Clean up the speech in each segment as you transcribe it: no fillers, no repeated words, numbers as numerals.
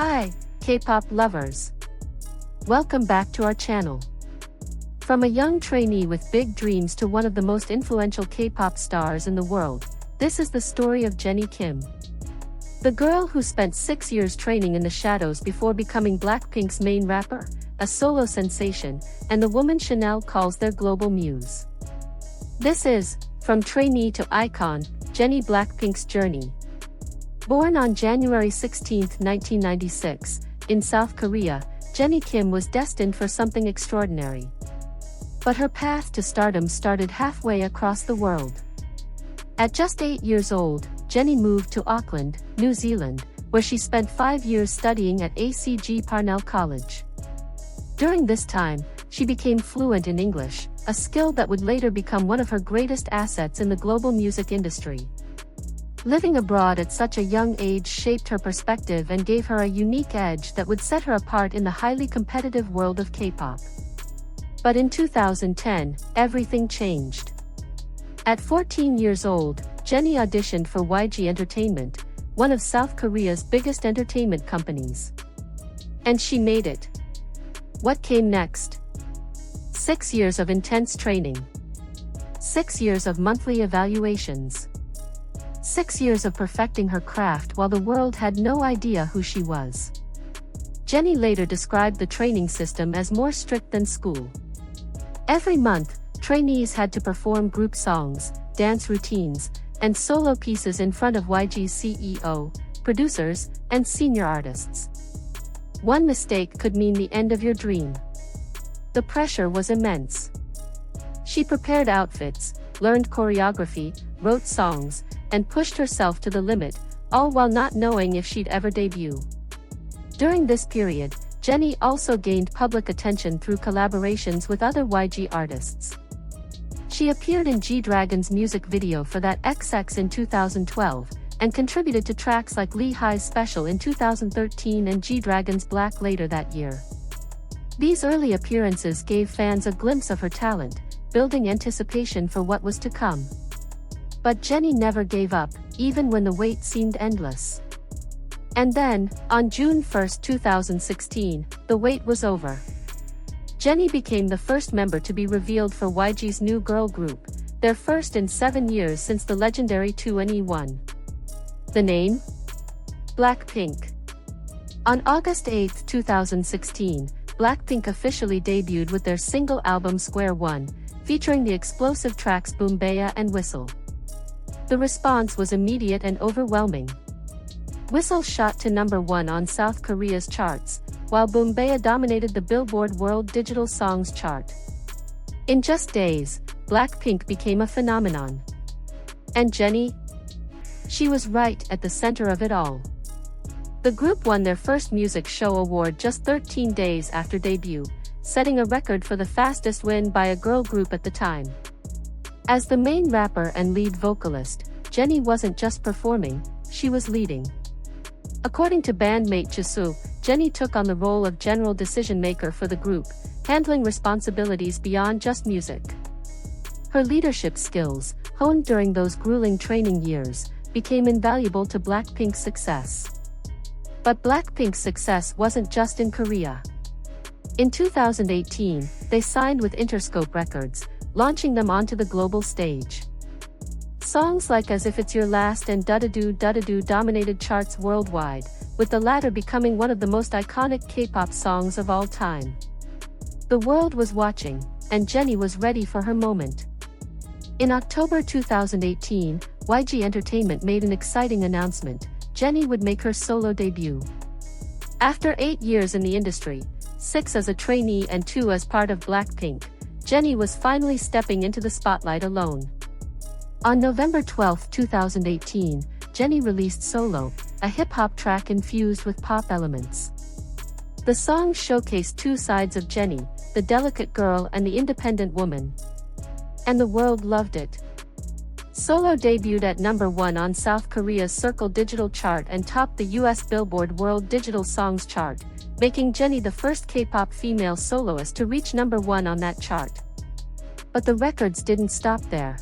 Hi, K-pop lovers. Welcome back to our channel. From a young trainee with big dreams to one of the most influential K-pop stars in the world, this is the story of Jennie Kim. The girl who spent 6 years training in the shadows before becoming Blackpink's main rapper, a solo sensation, and the woman Chanel calls their global muse. This is, from trainee to icon, Jennie Blackpink's journey. Born on January 16, 1996, in South Korea, Jennie Kim was destined for something extraordinary. But her path to stardom started halfway across the world. At just 8 years old, Jennie moved to Auckland, New Zealand, where she spent 5 years studying at ACG Parnell College. During this time, she became fluent in English, a skill that would later become one of her greatest assets in the global music industry. Living abroad at such a young age shaped her perspective and gave her a unique edge that would set her apart in the highly competitive world of K-pop. But in 2010, everything changed. At 14 years old, Jennie auditioned for YG Entertainment, one of South Korea's biggest entertainment companies. And she made it. What came next? 6 years of intense training. 6 years of monthly evaluations. 6 years of perfecting her craft while the world had no idea who she was. Jennie later described the training system as more strict than school. Every month, trainees had to perform group songs, dance routines, and solo pieces in front of YG's CEO, producers, and senior artists. One mistake could mean the end of your dream. The pressure was immense. She prepared outfits, learned choreography, wrote songs, and pushed herself to the limit, all while not knowing if she'd ever debut. During this period, Jennie also gained public attention through collaborations with other YG artists. She appeared in G-Dragon's music video for That XX in 2012, and contributed to tracks like Lee Hi's Special in 2013 and G-Dragon's Black later that year. These early appearances gave fans a glimpse of her talent, building anticipation for what was to come. But Jennie never gave up, even when the wait seemed endless. And then, on June 1, 2016, the wait was over. Jennie became the first member to be revealed for YG's new girl group, their first in 7 years since the legendary 2NE1. The name? Blackpink. On August 8, 2016, Blackpink officially debuted with their single album Square One, featuring the explosive tracks Boombayah and Whistle. The response was immediate and overwhelming. Whistle shot to #1 on South Korea's charts, while Boombayah dominated the Billboard World Digital Songs chart. In just days, Blackpink became a phenomenon. And Jennie? She was right at the center of it all. The group won their first music show award just 13 days after debut, setting a record for the fastest win by a girl group at the time. As the main rapper and lead vocalist, Jennie wasn't just performing, she was leading. According to bandmate Jisoo, Jennie took on the role of general decision-maker for the group, handling responsibilities beyond just music. Her leadership skills, honed during those grueling training years, became invaluable to Blackpink's success. But Blackpink's success wasn't just in Korea. In 2018, they signed with Interscope Records, launching them onto the global stage. Songs like As If It's Your Last and Dudadoo dominated charts worldwide, with the latter becoming one of the most iconic K-pop songs of all time. The world was watching, and Jennie was ready for her moment. In October 2018, YG Entertainment made an exciting announcement: Jennie would make her solo debut. After 8 years in the industry, 6 as a trainee and 2 as part of Blackpink, Jennie was finally stepping into the spotlight alone. On November 12, 2018, Jennie released Solo, a hip-hop track infused with pop elements. The song showcased two sides of Jennie, the delicate girl and the independent woman. And the world loved it. Solo debuted at #1 on South Korea's Circle Digital chart and topped the US Billboard World Digital Songs chart, making Jennie the first K-pop female soloist to reach #1 on that chart. But the records didn't stop there.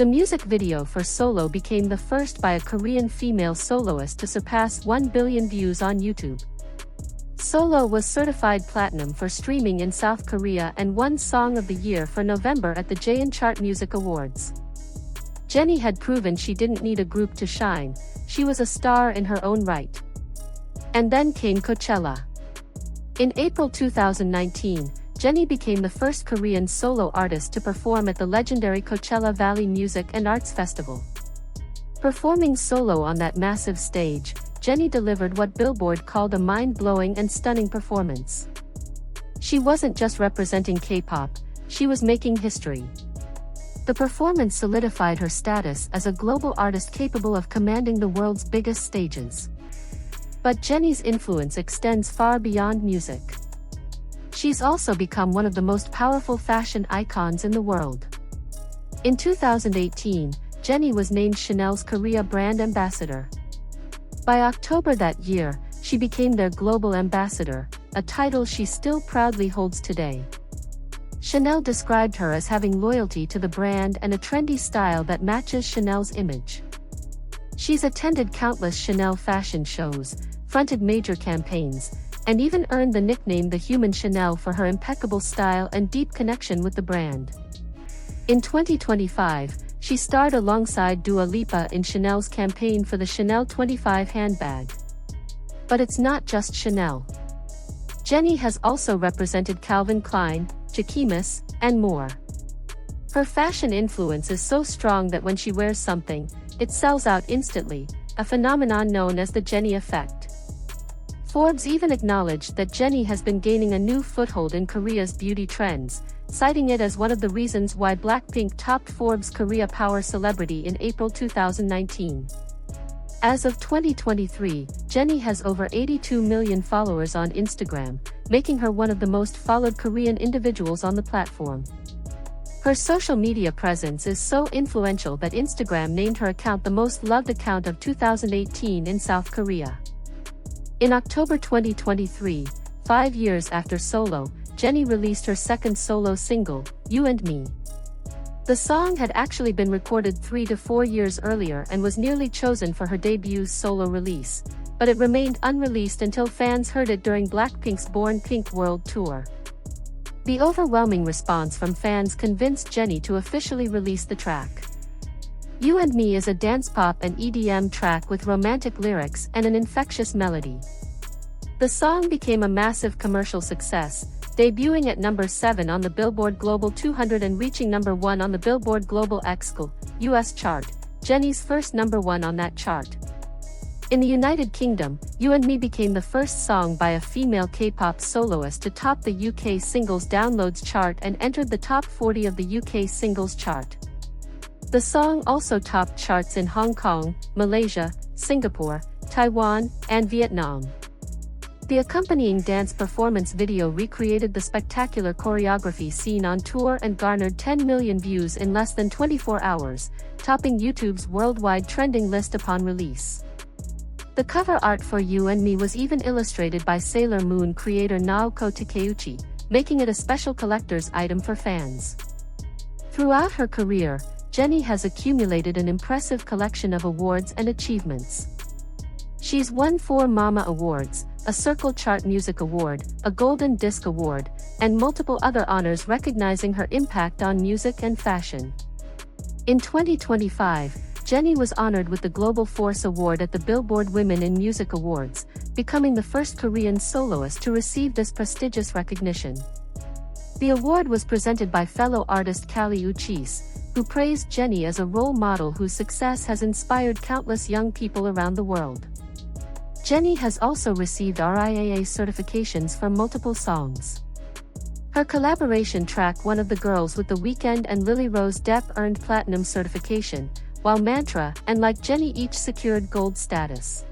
The music video for Solo became the first by a Korean female soloist to surpass 1 billion views on YouTube. Solo was certified platinum for streaming in South Korea and won Song of the Year for November at the Jaeon Chart Music Awards. Jennie had proven she didn't need a group to shine, she was a star in her own right. And then came Coachella. In April 2019, Jennie became the first Korean solo artist to perform at the legendary Coachella Valley Music and Arts Festival. Performing solo on that massive stage, Jennie delivered what Billboard called a mind-blowing and stunning performance. She wasn't just representing K-pop, she was making history. The performance solidified her status as a global artist capable of commanding the world's biggest stages. But Jennie's influence extends far beyond music. She's also become one of the most powerful fashion icons in the world. In 2018, Jennie was named Chanel's Korea brand ambassador. By October that year, she became their global ambassador, a title she still proudly holds today. Chanel described her as having loyalty to the brand and a trendy style that matches Chanel's image. She's attended countless Chanel fashion shows, fronted major campaigns, and even earned the nickname The Human Chanel for her impeccable style and deep connection with the brand. In 2025, she starred alongside Dua Lipa in Chanel's campaign for the Chanel 25 handbag. But it's not just Chanel. Jennie has also represented Calvin Klein, Jacquemus, and more. Her fashion influence is so strong that when she wears something, it sells out instantly, a phenomenon known as the Jennie effect. Forbes even acknowledged that Jennie has been gaining a new foothold in Korea's beauty trends, citing it as one of the reasons why Blackpink topped Forbes' Korea Power Celebrity in April 2019. As of 2023, Jennie has over 82 million followers on Instagram, making her one of the most followed Korean individuals on the platform. Her social media presence is so influential that Instagram named her account the most loved account of 2018 in South Korea. In October 2023, 5 years after Solo, Jennie released her second solo single, You and Me. The song had actually been recorded 3 to 4 years earlier and was nearly chosen for her debut solo release, but it remained unreleased until fans heard it during Blackpink's Born Pink World Tour. The overwhelming response from fans convinced Jennie to officially release the track. You and Me is a dance pop and EDM track with romantic lyrics and an infectious melody. The song became a massive commercial success, debuting at number 7 on the Billboard Global 200 and reaching number 1 on the Billboard Global XL US chart, Jennie's first number 1 on that chart. In the United Kingdom, You and Me became the first song by a female K-pop soloist to top the UK singles downloads chart and entered the top 40 of the UK singles chart. The song also topped charts in Hong Kong, Malaysia, Singapore, Taiwan, and Vietnam. The accompanying dance performance video recreated the spectacular choreography seen on tour and garnered 10 million views in less than 24 hours, topping YouTube's worldwide trending list upon release. The cover art for You and Me was even illustrated by Sailor Moon creator Naoko Takeuchi, making it a special collector's item for fans. Throughout her career, Jennie has accumulated an impressive collection of awards and achievements. She's won 4 Mama Awards, a Circle Chart Music Award, a Golden Disc Award, and multiple other honors recognizing her impact on music and fashion. In 2025, Jennie was honored with the Global Force Award at the Billboard Women in Music Awards, becoming the first Korean soloist to receive this prestigious recognition. The award was presented by fellow artist Kali Uchis, who praised Jennie as a role model whose success has inspired countless young people around the world. Jennie has also received RIAA certifications for multiple songs. Her collaboration track One of the Girls with The Weeknd and Lily Rose Depp earned platinum certification, while Mantra and Like Jennie each secured gold status.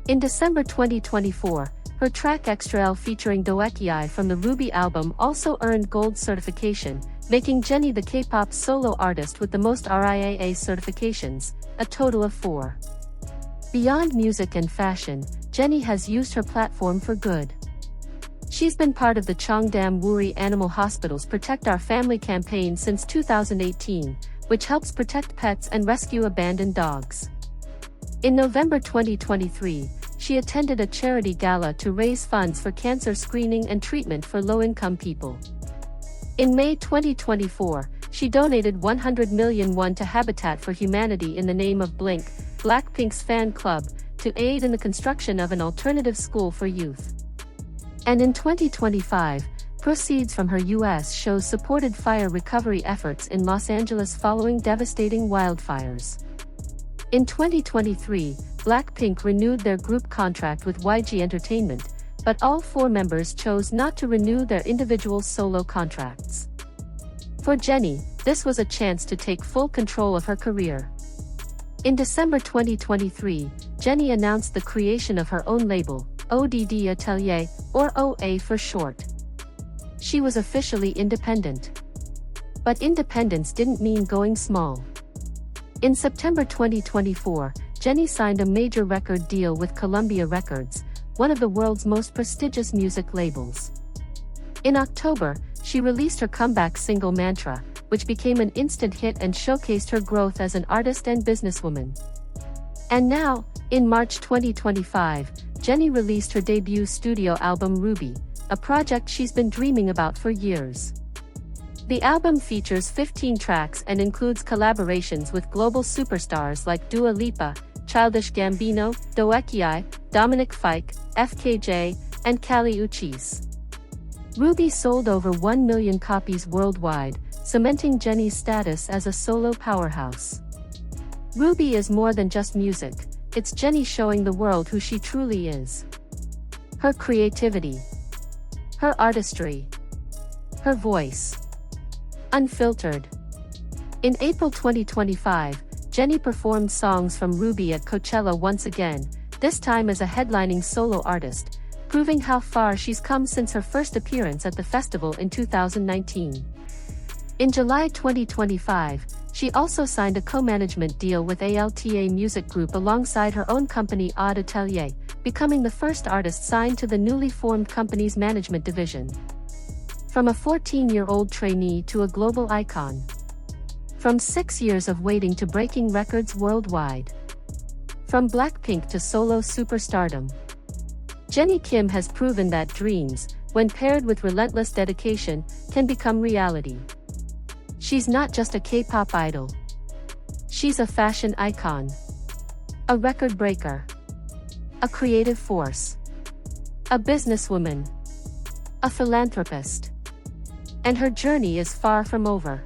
In December 2024, her track Extra L featuring Doekiai from the Ruby album also earned gold certification, making Jennie the K-pop solo artist with the most RIAA certifications, a total of 4. Beyond music and fashion, Jennie has used her platform for good. She's been part of the Cheongdam Wuri Animal Hospital's Protect Our Family campaign since 2018, which helps protect pets and rescue abandoned dogs. In November 2023, she attended a charity gala to raise funds for cancer screening and treatment for low-income people. In May 2024, she donated 100 million won to Habitat for Humanity in the name of Blackpink's fan club, to aid in the construction of an alternative school for youth. And in 2025, proceeds from her US shows supported fire recovery efforts in Los Angeles following devastating wildfires. In 2023, Blackpink renewed their group contract with YG Entertainment, but all 4 members chose not to renew their individual solo contracts. For Jennie, this was a chance to take full control of her career. In December 2023, Jennie announced the creation of her own label, ODD Atelier, or OA for short. She was officially independent. But independence didn't mean going small. In September 2024, Jennie signed a major record deal with Columbia Records, one of the world's most prestigious music labels. In October, she released her comeback single Mantra, which became an instant hit and showcased her growth as an artist and businesswoman. And now, in March 2025, Jennie released her debut studio album Ruby, a project she's been dreaming about for years. The album features 15 tracks and includes collaborations with global superstars like Dua Lipa, Childish Gambino, Doechii, Dominic Fike, FKJ, and Kali Uchis. Ruby sold over 1 million copies worldwide, cementing Jennie's status as a solo powerhouse. Ruby is more than just music, it's Jennie showing the world who she truly is. Her creativity, her artistry, her voice. Unfiltered. In April 2025, Jennie performed songs from Ruby at Coachella once again, this time as a headlining solo artist, proving how far she's come since her first appearance at the festival in 2019. In July 2025, she also signed a co-management deal with Alta Music Group alongside her own company Odd Atelier, becoming the first artist signed to the newly formed company's management division. From a 14-year-old trainee to a global icon. From 6 years of waiting to breaking records worldwide. From Blackpink to solo superstardom. Jennie Kim has proven that dreams, when paired with relentless dedication, can become reality. She's not just a K-pop idol. She's a fashion icon. A record breaker. A creative force. A businesswoman. A philanthropist. And her journey is far from over.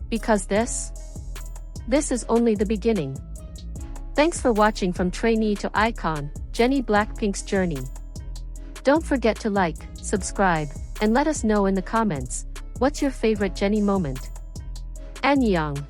Because this is only the beginning. Thanks for watching from trainee to icon, Jennie Blackpink's journey. Don't forget to like, subscribe, and let us know in the comments, what's your favorite Jennie moment? Annyeong.